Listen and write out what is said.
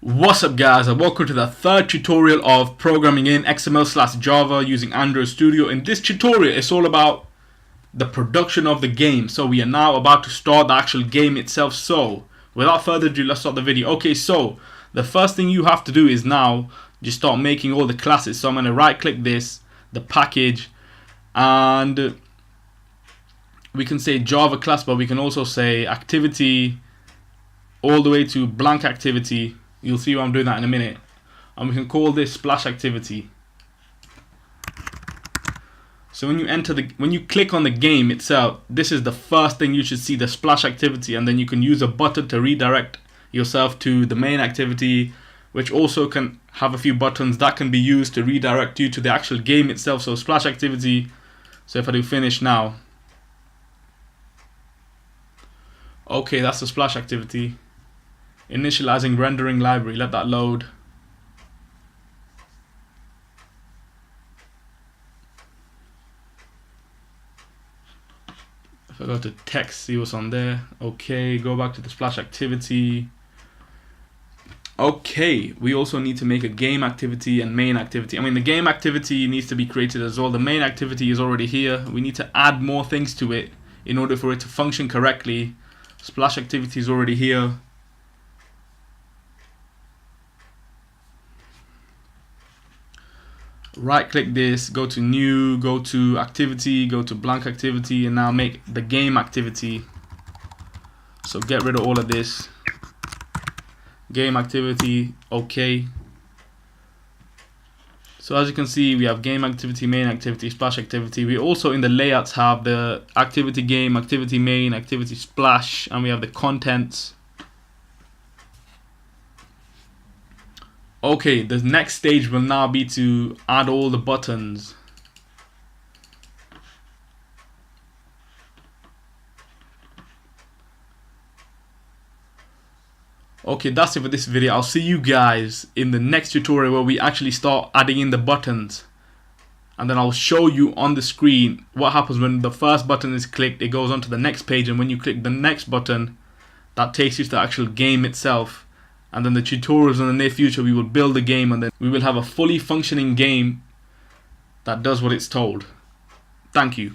What's up guys, and welcome to the third tutorial of programming in XML/Java using Android Studio. In this tutorial, it's all about the production of the game. So we are now about to start the actual game itself. So without further ado, let's start the video. Okay, so the first thing you have to do is now just start making all the classes. So I'm going to right click this, the package, and we can say Java class, but we can also say activity all the way to blank activity. You'll see why I'm doing that in a minute. And we can call this splash activity. So when you click on the game itself, this is the first thing you should see, the splash activity, and then you can use a button to redirect yourself to the main activity, which also can have a few buttons that can be used to redirect you to the actual game itself. So splash activity. So if I do finish now. Okay, that's the splash activity. Initializing rendering library, let that load. If I go to text, see what's on there. Okay, go back to the splash activity. Okay, we also need to make a game activity and main activity. I mean, the game activity needs to be created as well. The main activity is already here. We need to add more things to it in order for it to function correctly. Splash activity is already here. Right click this, go to new, go to activity, go to blank activity, and now make the game activity. So get rid of all of this. Game activity, okay. So as you can see, we have game activity, main activity, splash activity. We also in the layouts have the activity game, activity main, activity splash, and we have the contents. Okay, the next stage will now be to add all the buttons. Okay, that's it for this video. I'll see you guys in the next tutorial where we actually start adding in the buttons. And then I'll show you on the screen what happens when the first button is clicked. It goes on to the next page, and when you click the next button, that takes you to the actual game itself. And then the tutorials in the near future, we will build a game, and then we will have a fully functioning game that does what it's told. Thank you.